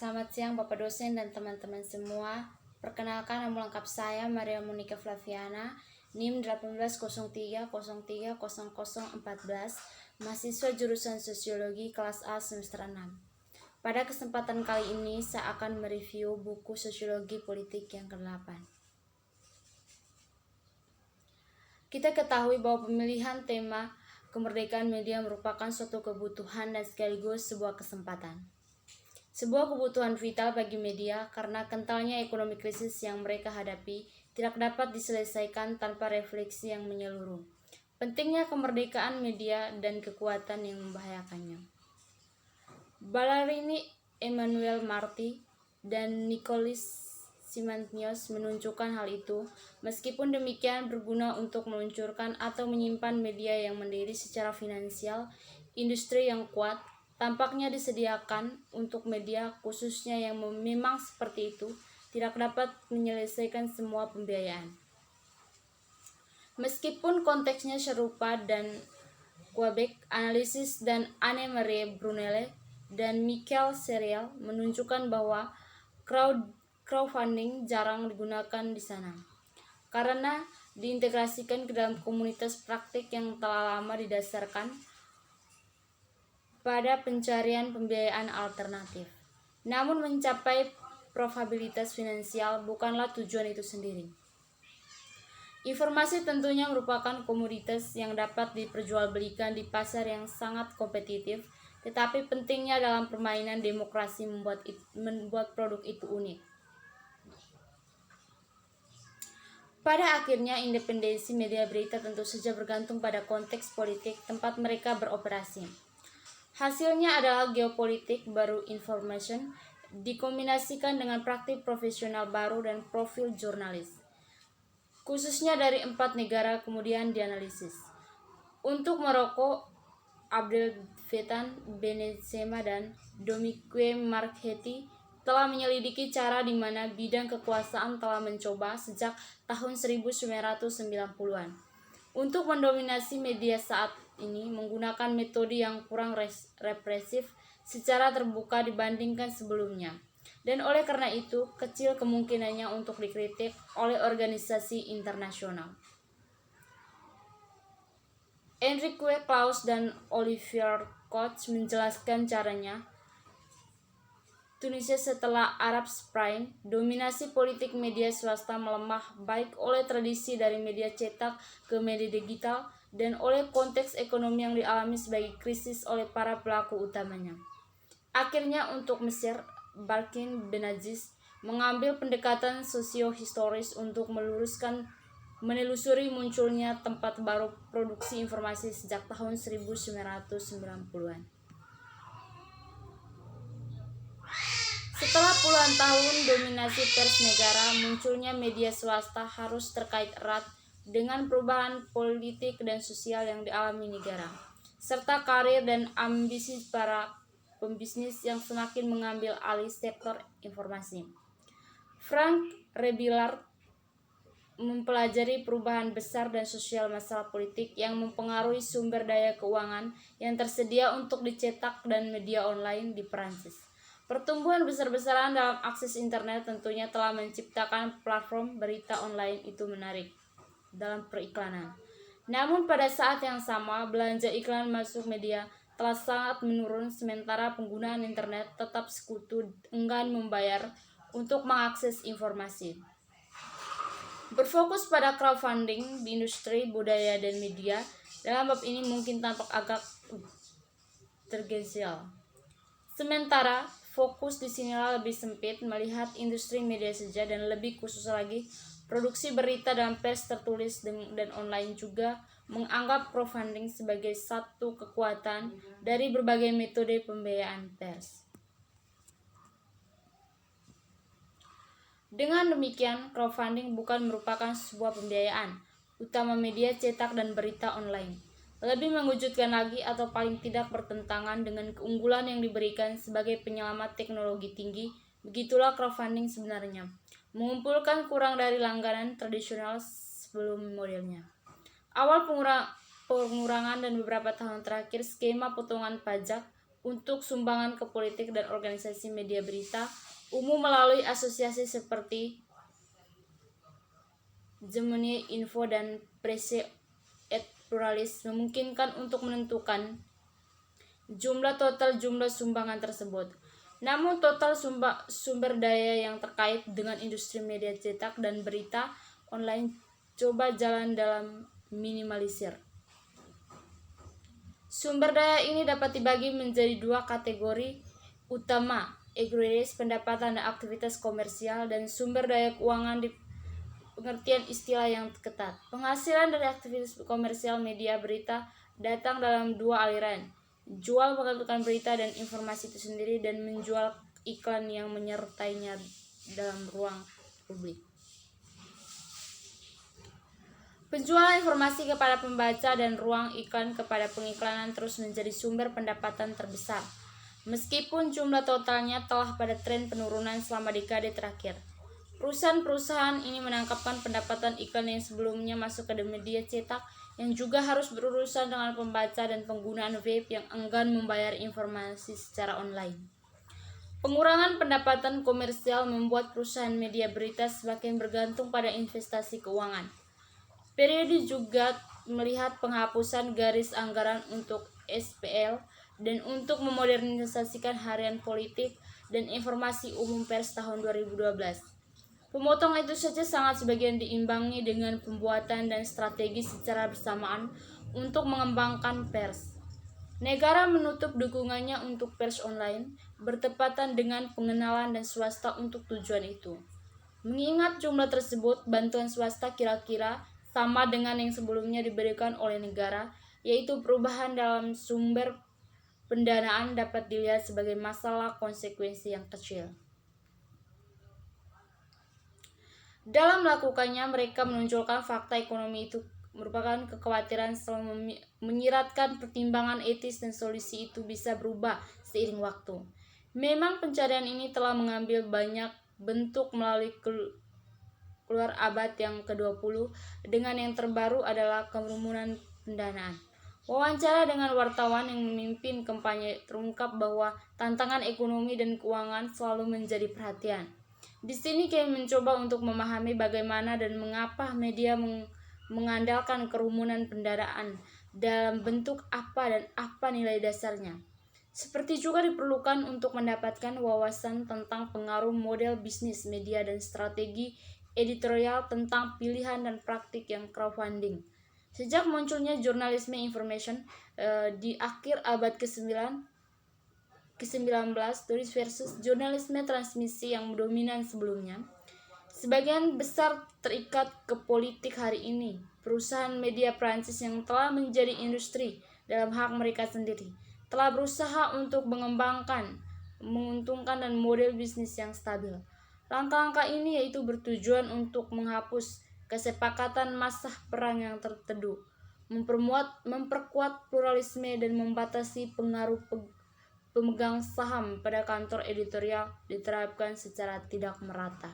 Selamat siang Bapak dosen dan teman-teman semua. Perkenalkan, nama lengkap saya Maria Monica Flaviana, NIM 1803030014, mahasiswa jurusan Sosiologi kelas A semester 6. Pada kesempatan kali ini saya akan mereview buku Sosiologi Politik yang ke-8. Kita ketahui bahwa pemilihan tema kemerdekaan media merupakan suatu kebutuhan dan sekaligus sebuah kesempatan. Sebuah kebutuhan vital bagi media karena kentalnya ekonomi krisis yang mereka hadapi tidak dapat diselesaikan tanpa refleksi yang menyeluruh. Pentingnya kemerdekaan media dan kekuatan yang membahayakannya. Ballerini Emmanuel Marty dan Nicolas Simantios menunjukkan hal itu. Meskipun demikian, berguna untuk meluncurkan atau menyimpan media yang mandiri secara finansial, industri yang kuat tampaknya disediakan untuk media khususnya yang memang seperti itu tidak dapat menyelesaikan semua pembiayaan. Meskipun konteksnya serupa dan Quebec, analisis dan Anne-Marie Brunelle dan Michael Serial menunjukkan bahwa crowdfunding jarang digunakan di sana karena diintegrasikan ke dalam komunitas praktik yang telah lama didasarkan pada pencarian pembiayaan alternatif. Namun mencapai profitabilitas finansial bukanlah tujuan itu sendiri. Informasi tentunya merupakan komoditas yang dapat diperjualbelikan di pasar yang sangat kompetitif, tetapi pentingnya dalam permainan demokrasi membuat produk itu unik. Pada akhirnya, independensi media berita tentu saja bergantung pada konteks politik tempat mereka beroperasi. Hasilnya adalah geopolitik baru information dikombinasikan dengan praktik profesional baru dan profil jurnalis, khususnya dari 4 negara kemudian dianalisis. Untuk Maroko, Abdel Fattah Benessema dan Dominique Marchetti telah menyelidiki cara di mana bidang kekuasaan telah mencoba sejak tahun 1990-an untuk mendominasi media saat ini menggunakan metode yang kurang represif secara terbuka dibandingkan sebelumnya, dan oleh karena itu kecil kemungkinannya untuk dikritik oleh organisasi internasional. Enrique Claus dan Olivier Koch menjelaskan caranya. Tunisia setelah Arab Spring, dominasi politik media swasta melemah baik oleh tradisi dari media cetak ke media digital dan oleh konteks ekonomi yang dialami sebagai krisis oleh para pelaku utamanya. Akhirnya untuk Mesir, Barkin Benaziz mengambil pendekatan sosio-historis untuk menelusuri munculnya tempat baru produksi informasi sejak tahun 1990-an. Setelah puluhan tahun dominasi pers negara, munculnya media swasta harus terkait erat dengan perubahan politik dan sosial yang dialami negara, serta karir dan ambisi para pembisnis yang semakin mengambil alih sektor informasi. Frank Rebillard mempelajari perubahan besar dan sosial masalah politik yang mempengaruhi sumber daya keuangan yang tersedia untuk dicetak dan media online di Perancis. Pertumbuhan besar-besaran dalam akses internet tentunya telah menciptakan platform berita online itu menarik dalam periklanan. Namun pada saat yang sama, belanja iklan masuk media telah sangat menurun sementara penggunaan internet tetap sekutu enggan membayar untuk mengakses informasi. Berfokus pada crowdfunding di industri, budaya, dan media, dalam bab ini mungkin tampak agak tergeser. Sementara fokus di sinilah lebih sempit melihat industri media saja dan lebih khusus lagi produksi berita dalam pers tertulis dan online juga menganggap crowdfunding sebagai satu kekuatan dari berbagai metode pembiayaan pers. Dengan demikian, crowdfunding bukan merupakan sebuah pembiayaan utama media cetak dan berita online. Lebih mengejutkan lagi atau paling tidak bertentangan dengan keunggulan yang diberikan sebagai penyelamat teknologi tinggi, begitulah crowdfunding sebenarnya. Mengumpulkan kurang dari langganan tradisional sebelum modelnya. Awal pengurangan dan beberapa tahun terakhir skema potongan pajak untuk sumbangan ke politik dan organisasi media berita umum melalui asosiasi seperti Zemmour Info dan Presse et Pluralis memungkinkan untuk menentukan total jumlah sumbangan tersebut. Namun total sumber daya yang terkait dengan industri media cetak dan berita online coba jalan dalam minimalisir. Sumber daya ini dapat dibagi menjadi dua kategori utama, aggregates pendapatan dan aktivitas komersial, dan sumber daya keuangan di pengertian istilah yang ketat. Penghasilan dari aktivitas komersial media berita datang dalam dua aliran, jual mengandalkan berita dan informasi itu sendiri, dan menjual iklan yang menyertainya dalam ruang publik. Penjualan informasi kepada pembaca dan ruang iklan kepada pengiklanan terus menjadi sumber pendapatan terbesar, meskipun jumlah totalnya telah pada tren penurunan selama dekade terakhir. Perusahaan-perusahaan ini menangkapkan pendapatan iklan yang sebelumnya masuk ke media cetak, yang juga harus berurusan dengan pembaca dan penggunaan web yang enggan membayar informasi secara online. Pengurangan pendapatan komersial membuat perusahaan media berita semakin bergantung pada investasi keuangan. Periode juga melihat penghapusan garis anggaran untuk SPL dan untuk memodernisasikan harian politik dan informasi umum pers tahun 2012. Pemotong itu saja sangat sebagian diimbangi dengan pembuatan dan strategi secara bersamaan untuk mengembangkan pers. Negara menutup dukungannya untuk pers online bertepatan dengan pengenalan dan swasta untuk tujuan itu. Mengingat jumlah tersebut, bantuan swasta kira-kira sama dengan yang sebelumnya diberikan oleh negara, yaitu perubahan dalam sumber pendanaan dapat dilihat sebagai masalah konsekuensi yang kecil. Dalam melakukannya, mereka menunjukkan fakta ekonomi itu merupakan kekhawatiran selalu menyiratkan pertimbangan etis dan solusi itu bisa berubah seiring waktu. Memang pencarian ini telah mengambil banyak bentuk melalui keluar abad yang ke-20 dengan yang terbaru adalah kerumunan pendanaan. Wawancara dengan wartawan yang memimpin kampanye terungkap bahwa tantangan ekonomi dan keuangan selalu menjadi perhatian. Di sini kami mencoba untuk memahami bagaimana dan mengapa media mengandalkan kerumunan pendanaan, dalam bentuk apa dan apa nilai dasarnya. Seperti juga diperlukan untuk mendapatkan wawasan tentang pengaruh model bisnis media dan strategi editorial tentang pilihan dan praktik yang crowdfunding. Sejak munculnya jurnalisme information di akhir abad ke-19 versus jurnalisme transmisi yang dominan sebelumnya, sebagian besar terikat ke politik hari ini. Perusahaan media Prancis yang telah menjadi industri dalam hak mereka sendiri telah berusaha untuk mengembangkan, menguntungkan dan model bisnis yang stabil. Langkah-langkah ini yaitu bertujuan untuk menghapus kesepakatan masa perang yang terteduh, memperkuat pluralisme dan membatasi pengaruh pemegang saham pada kantor editorial diterapkan secara tidak merata.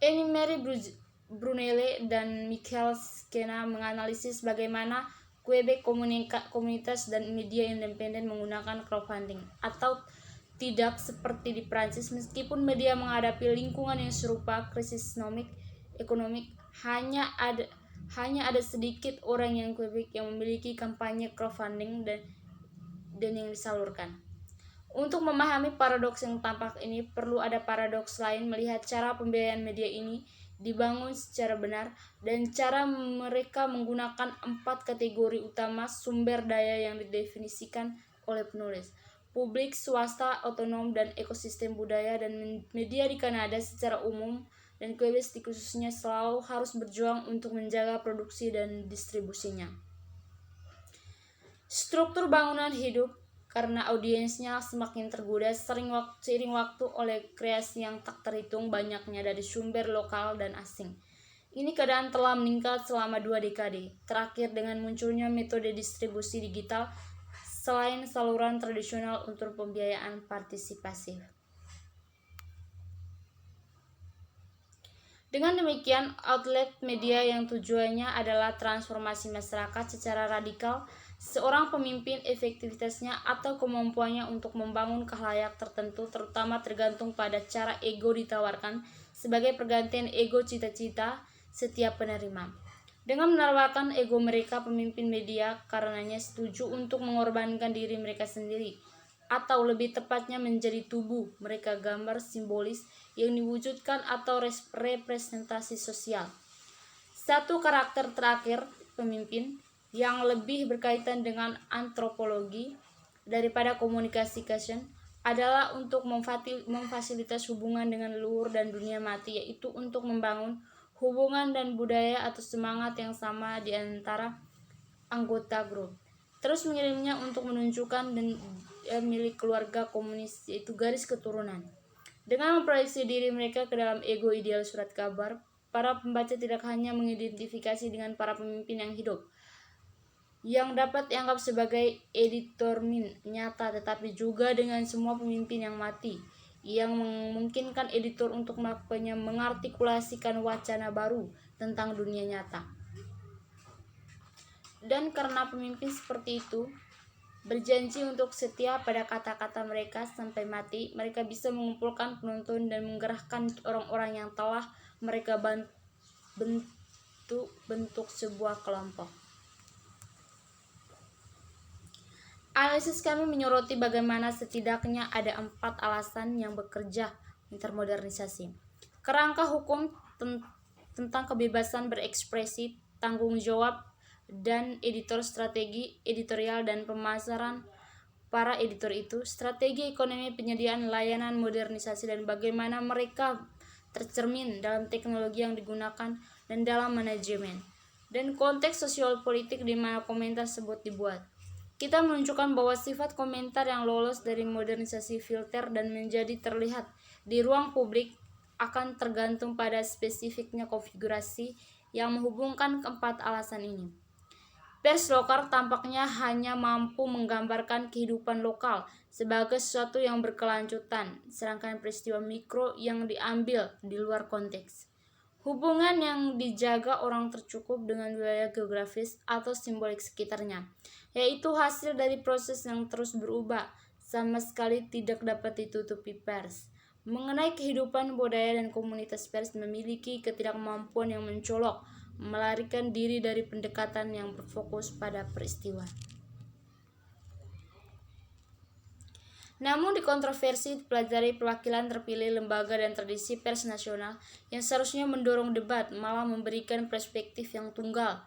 Anne-Marie Brunelle dan Michael Skena menganalisis bagaimana Quebec komunitas dan media independen menggunakan crowdfunding atau tidak seperti di Prancis. Meskipun media menghadapi lingkungan yang serupa, krisis ekonomik, hanya ada sedikit orang yang Quebec yang memiliki kampanye crowdfunding dan yang disalurkan. Untuk memahami paradoks yang tampak ini, perlu ada paradoks lain melihat cara pembiayaan media ini dibangun secara benar dan cara mereka menggunakan 4 kategori utama sumber daya yang didefinisikan oleh penulis: publik, swasta, otonom, dan ekosistem budaya. Dan media di Kanada secara umum dan Quebec khususnya selalu harus berjuang untuk menjaga produksi dan distribusinya. Struktur bangunan hidup karena audiensnya semakin tergoda seiring waktu oleh kreasi yang tak terhitung banyaknya dari sumber lokal dan asing. Ini keadaan telah meningkat selama 2 dekade terakhir dengan munculnya metode distribusi digital selain saluran tradisional untuk pembiayaan partisipasi. Dengan demikian, outlet media yang tujuannya adalah transformasi masyarakat secara radikal Seorang pemimpin efektivitasnya atau kemampuannya untuk membangun khalayak tertentu terutama tergantung pada cara ego ditawarkan sebagai pergantian ego cita-cita setiap penerima. Dengan menawarkan ego mereka, pemimpin media karenanya setuju untuk mengorbankan diri mereka sendiri, atau lebih tepatnya menjadi tubuh mereka gambar simbolis yang diwujudkan atau representasi sosial. Satu karakter terakhir pemimpin yang lebih berkaitan dengan antropologi daripada komunikasi adalah untuk memfasilitas hubungan dengan leluhur dan dunia mati, yaitu untuk membangun hubungan dan budaya atau semangat yang sama di antara anggota grup. Terus mengirimnya untuk menunjukkan dan milik keluarga komunis, yaitu garis keturunan. Dengan memproyeksi diri mereka ke dalam ego ideal surat kabar, para pembaca tidak hanya mengidentifikasi dengan para pemimpin yang hidup, yang dapat dianggap sebagai editor nyata, tetapi juga dengan semua pemimpin yang mati, yang memungkinkan editor untuk melakukannya mengartikulasikan wacana baru tentang dunia nyata. Dan karena pemimpin seperti itu berjanji untuk setia pada kata-kata mereka sampai mati, mereka bisa mengumpulkan penonton dan menggerakkan orang-orang yang telah mereka bentuk sebuah kelompok. Analisis kami menyoroti bagaimana setidaknya ada 4 alasan yang bekerja intermodernisasi. Kerangka hukum tentang kebebasan berekspresi, tanggung jawab, dan editor strategi editorial dan pemasaran para editor itu, strategi ekonomi penyediaan layanan modernisasi dan bagaimana mereka tercermin dalam teknologi yang digunakan dan dalam manajemen, dan konteks sosial politik di mana komentar tersebut dibuat. Kita menunjukkan bahwa sifat komentar yang lolos dari modernisasi filter dan menjadi terlihat di ruang publik akan tergantung pada spesifiknya konfigurasi yang menghubungkan keempat alasan ini. Pers lokal tampaknya hanya mampu menggambarkan kehidupan lokal sebagai sesuatu yang berkelanjutan, sedangkan peristiwa mikro yang diambil di luar konteks. Hubungan yang dijaga orang tercukup dengan wilayah geografis atau simbolik sekitarnya, yaitu hasil dari proses yang terus berubah, sama sekali tidak dapat ditutupi pers. Mengenai kehidupan budaya dan komunitas, pers memiliki ketidakmampuan yang mencolok, melarikan diri dari pendekatan yang berfokus pada peristiwa. Namun dikontroversi dipelajari perwakilan terpilih lembaga dan tradisi pers nasional yang seharusnya mendorong debat malah memberikan perspektif yang tunggal,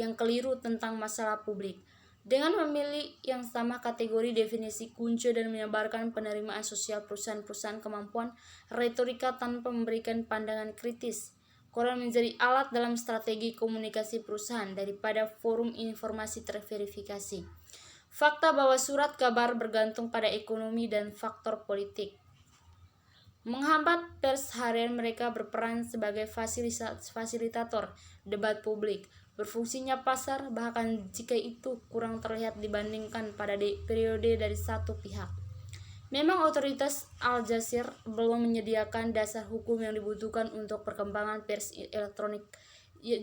yang keliru tentang masalah publik. Dengan memilih yang sama kategori definisi kunci dan menyebarkan penerimaan sosial perusahaan-perusahaan kemampuan retorika tanpa memberikan pandangan kritis, koran menjadi alat dalam strategi komunikasi perusahaan daripada forum informasi terverifikasi. Fakta bahwa surat kabar bergantung pada ekonomi dan faktor politik menghambat pers harian mereka berperan sebagai fasilitator debat publik, berfungsinya pasar, bahkan jika itu kurang terlihat dibandingkan pada periode dari satu pihak. Memang otoritas Al Jazeera belum menyediakan dasar hukum yang dibutuhkan untuk perkembangan pers elektronik.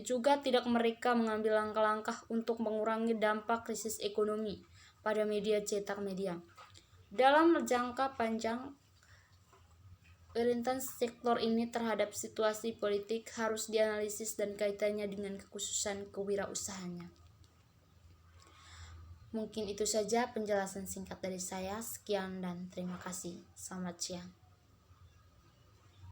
Juga tidak mereka mengambil langkah-langkah untuk mengurangi dampak krisis ekonomi pada media cetak media. Dalam jangka panjang, rentan sektor ini terhadap situasi politik harus dianalisis dan kaitannya dengan kekhususan kewirausahaannya. Mungkin itu saja penjelasan singkat dari saya. Sekian dan terima kasih. Selamat siang.